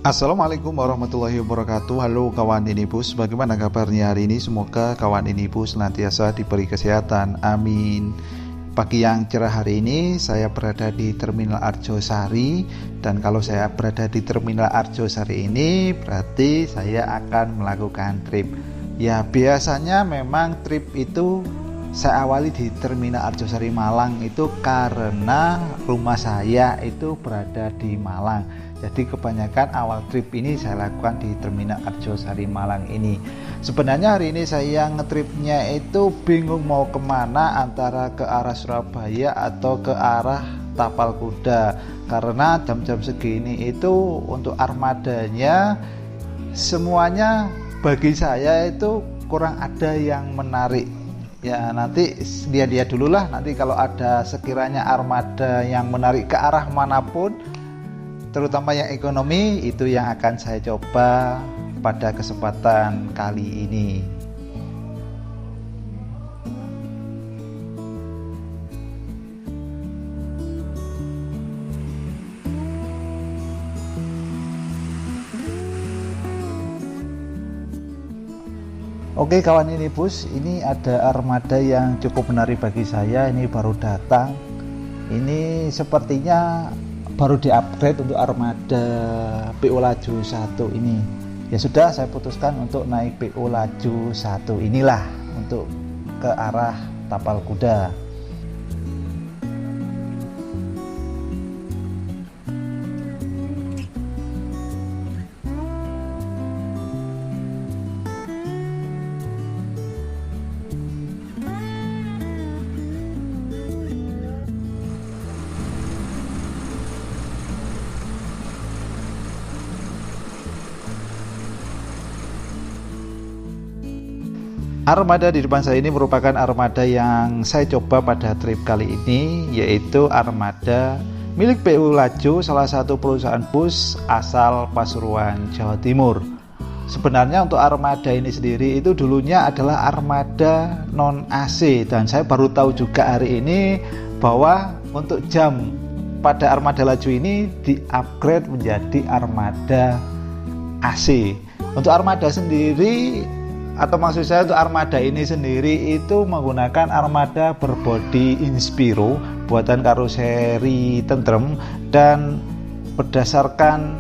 Assalamualaikum warahmatullahi wabarakatuh. Halo kawan Inibus, bagaimana kabarnya hari ini? Semoga kawan Inibus senantiasa diberi kesehatan, amin. Pagi yang cerah hari ini saya berada di Terminal Arjosari. Dan kalau saya berada di Terminal Arjosari ini berarti saya akan melakukan trip. Ya, biasanya memang trip itu saya awali di Terminal Arjosari Malang itu karena rumah saya itu berada di Malang. Jadi kebanyakan awal trip ini saya lakukan di Terminal Arjosari Malang ini. Sebenarnya hari ini saya ngetripnya itu bingung mau kemana, antara ke arah Surabaya atau ke arah Tapal Kuda. Karena jam-jam segini itu untuk armadanya semuanya bagi saya itu kurang ada yang menarik. Ya nanti dia dulu lah, nanti kalau ada sekiranya armada yang menarik ke arah manapun, terutama yang ekonomi, itu yang akan saya coba pada kesempatan kali ini. Oke kawan Inibus, ini ada armada yang cukup menarik bagi saya. Ini baru datang. Ini sepertinya baru di-upgrade untuk armada PO Laju 1 ini. Ya sudah, saya putuskan untuk naik PO Laju 1 inilah untuk ke arah Tapal Kuda. Armada di depan saya ini merupakan armada yang saya coba pada trip kali ini, yaitu armada milik PO Laju, salah satu perusahaan bus asal Pasuruan, Jawa Timur. Sebenarnya untuk armada ini sendiri itu dulunya adalah armada non AC, dan saya baru tahu juga hari ini bahwa untuk jam pada armada Laju ini di-upgrade menjadi armada AC. Untuk armada sendiri, atau maksud saya untuk armada ini sendiri itu menggunakan armada berbodi Inspiro buatan karoseri Tentrem, dan berdasarkan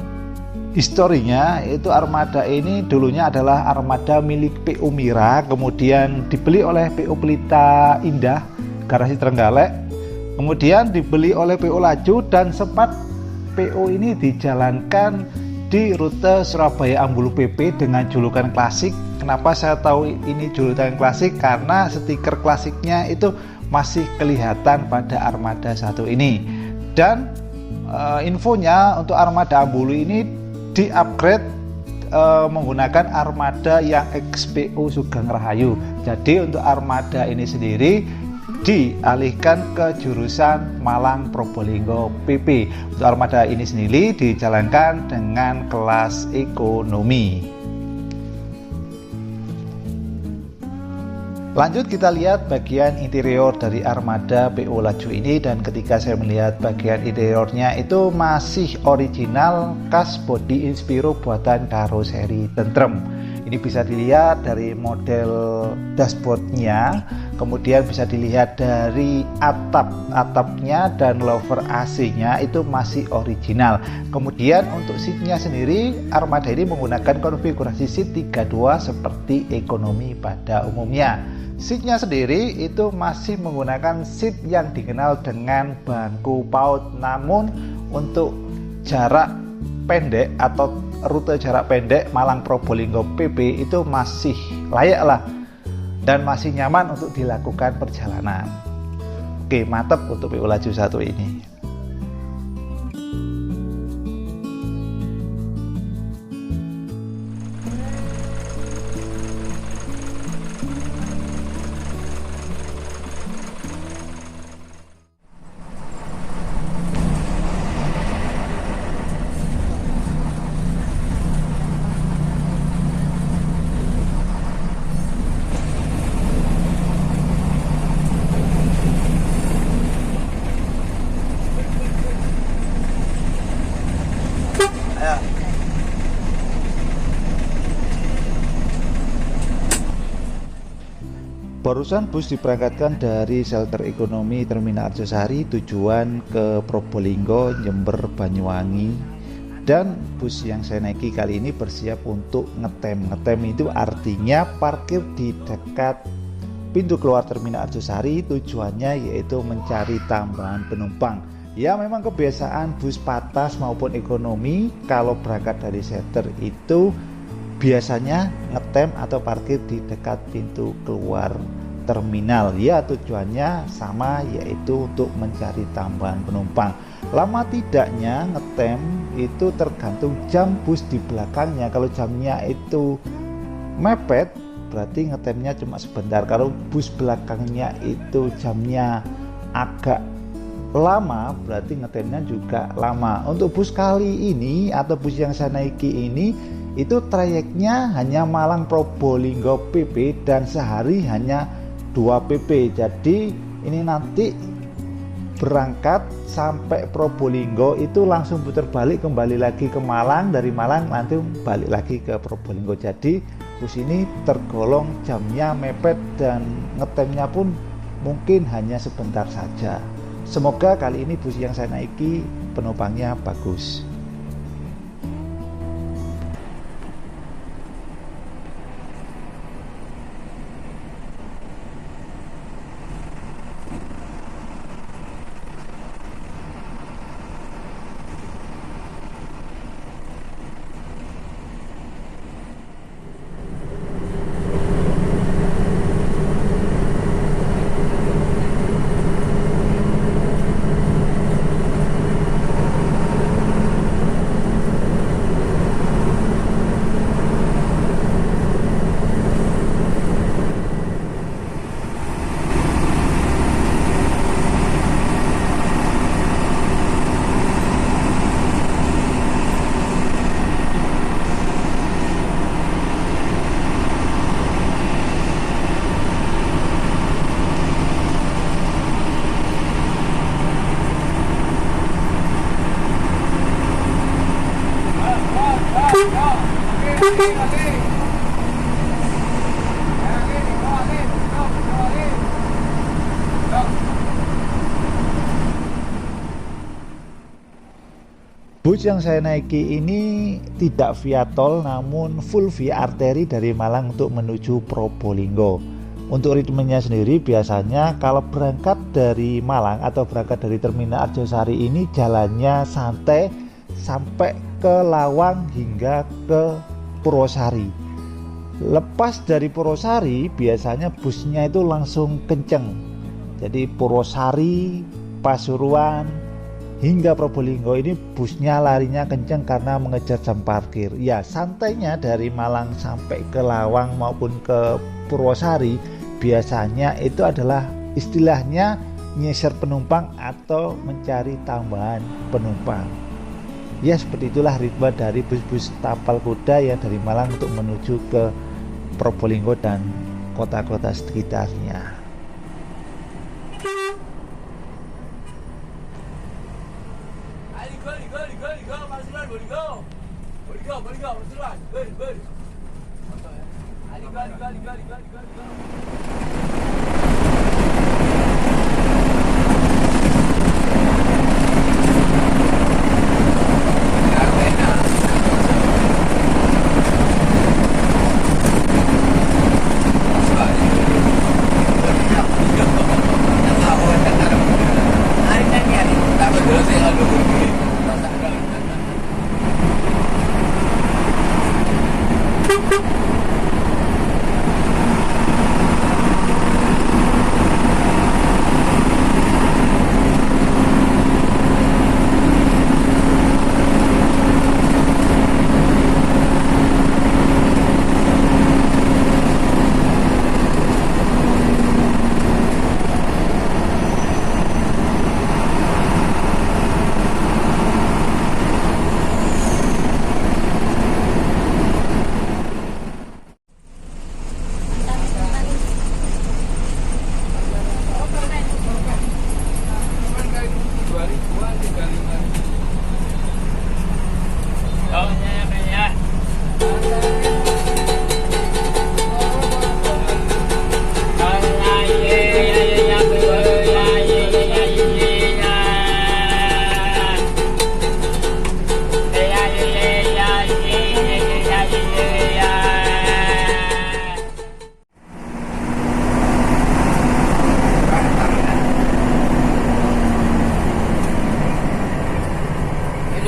historinya itu armada ini dulunya adalah armada milik PO Mira, kemudian dibeli oleh PO Pelita Indah Garasi Trenggalek, kemudian dibeli oleh PO Laju, dan sempat PO ini dijalankan di rute Surabaya Ambulu PP dengan julukan klasik. Kenapa saya tahu ini julukan klasik? Karena stiker klasiknya itu masih kelihatan pada armada 1 ini. Dan infonya untuk armada Ambulu ini di-upgrade menggunakan armada yang XPO Sugeng Rahayu. Jadi untuk armada ini sendiri dialihkan ke jurusan Malang Probolinggo PP. Untuk armada ini sendiri dijalankan dengan kelas ekonomi. Lanjut kita lihat bagian interior dari armada PO Laju ini, dan ketika saya melihat bagian interiornya itu masih original khas bodi Inspiro buatan karoseri Tentrem. Ini bisa dilihat dari model dashboardnya, kemudian bisa dilihat dari atapnya dan louvre AC-nya itu masih original. Kemudian untuk seatnya sendiri, armada ini menggunakan konfigurasi seat 32 seperti ekonomi pada umumnya. Seatnya sendiri itu masih menggunakan seat yang dikenal dengan bangku PAUD, namun untuk jarak pendek atau rute jarak pendek Malang Probolinggo PP itu masih layak lah dan masih nyaman untuk dilakukan perjalanan. Oke, mantap untuk PO Laju 1 ini. Barusan bus diberangkatkan dari shelter ekonomi Terminal Arjosari tujuan ke Probolinggo, Jember, Banyuwangi. Dan bus yang saya naiki kali ini bersiap untuk ngetem. Ngetem itu artinya parkir di dekat pintu keluar Terminal Arjosari, tujuannya yaitu mencari tambahan penumpang. Ya, memang kebiasaan bus patas maupun ekonomi kalau berangkat dari shelter itu biasanya ngetem atau parkir di dekat pintu keluar terminal. Ya, tujuannya sama, yaitu untuk mencari tambahan penumpang. Lama tidaknya ngetem itu tergantung jam bus di belakangnya. Kalau jamnya itu mepet, berarti ngetemnya cuma sebentar. Kalau bus belakangnya itu jamnya agak lama, berarti ngetemnya juga lama. Untuk bus kali ini atau bus yang saya naiki ini, itu trayeknya hanya Malang Probolinggo PP dan sehari hanya 2 PP. Jadi ini nanti berangkat sampai Probolinggo itu langsung putar balik kembali lagi ke Malang, dari Malang nanti balik lagi ke Probolinggo. Jadi bus ini tergolong jamnya mepet dan ngetemnya pun mungkin hanya sebentar saja. Semoga kali ini bus yang saya naiki penumpangnya bagus. Bus yang saya naiki ini tidak via tol, namun full via arteri dari Malang untuk menuju Probolinggo. Untuk ritmenya sendiri biasanya kalau berangkat dari Malang atau berangkat dari Terminal Arjosari ini jalannya santai sampai ke Lawang hingga ke Purwosari. Lepas dari Purwosari biasanya busnya itu langsung kenceng. Jadi Purwosari, Pasuruan hingga Probolinggo ini busnya larinya kenceng karena mengejar jam parkir. Ya, santainya dari Malang sampai ke Lawang maupun ke Purwosari biasanya itu adalah istilahnya nyeser penumpang atau mencari tambahan penumpang. Ya, seperti itulah ritme dari bus-bus tapal kuda yang dari Malang untuk menuju ke Probolinggo dan kota-kota sekitarnya.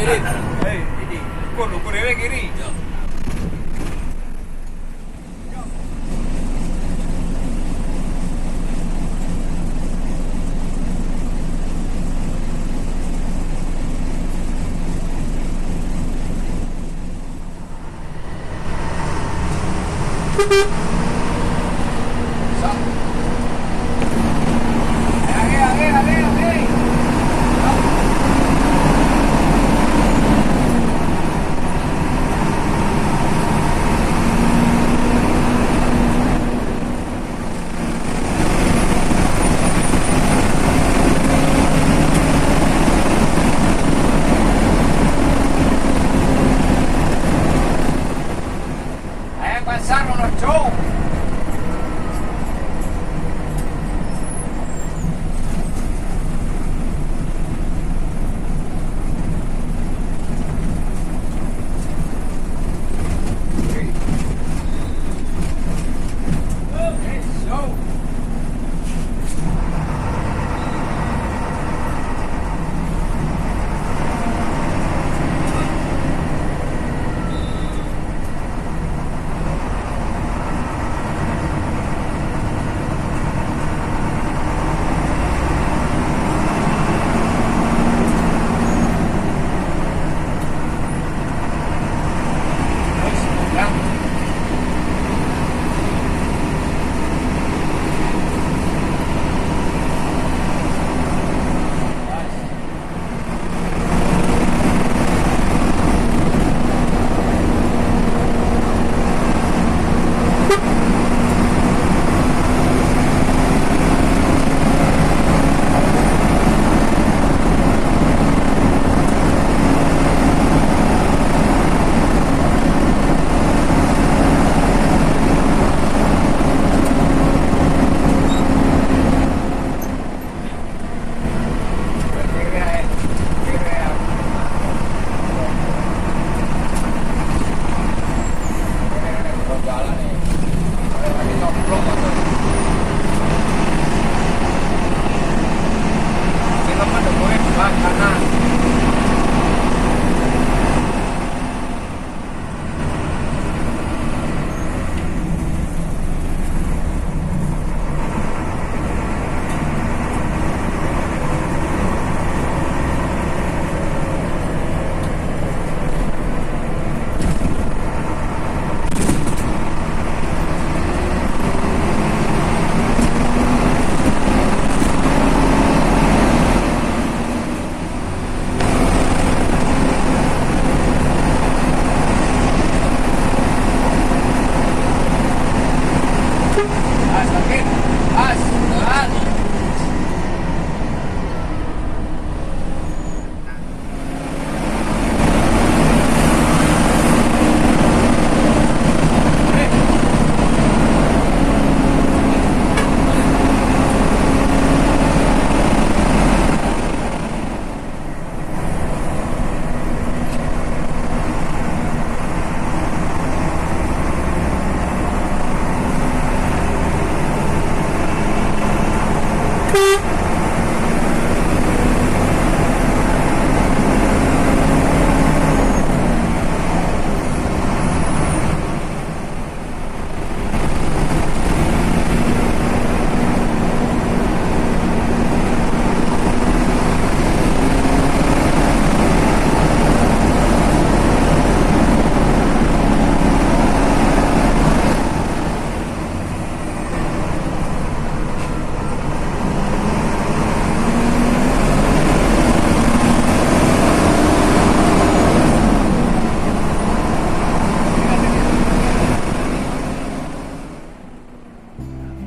kiri. Hei, ini. Ukur dewe kiri. Pasar Monojo.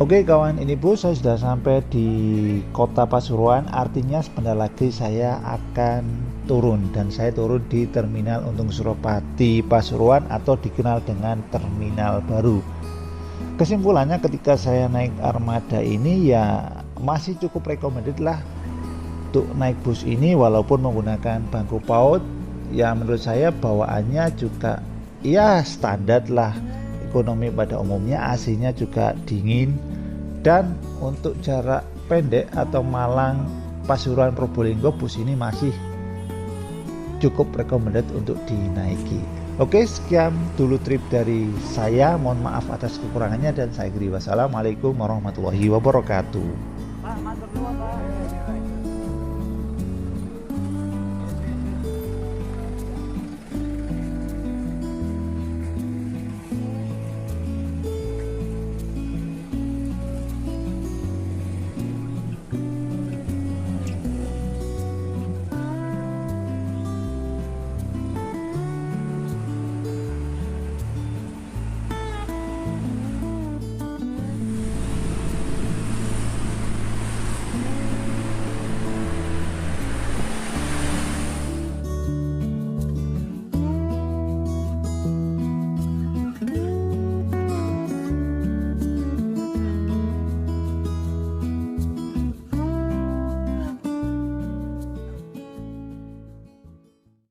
Oke kawan, ini Bu, saya sudah sampai di kota Pasuruan. Artinya sebentar lagi saya akan turun, dan saya turun di Terminal Untung Suropati Pasuruan atau dikenal dengan Terminal Baru. Kesimpulannya, ketika saya naik armada ini ya masih cukup recommended lah untuk naik bus ini, walaupun menggunakan bangku PAUD. Ya menurut saya bawaannya juga ya standar lah, ekonomi pada umumnya, AC-nya juga dingin, dan untuk jarak pendek atau Malang Pasuruan Probolinggo bus ini masih cukup recommended untuk dinaiki. Oke, sekian dulu trip dari saya. Mohon maaf atas kekurangannya dan saya akhiri. Wassalamualaikum warahmatullahi wabarakatuh.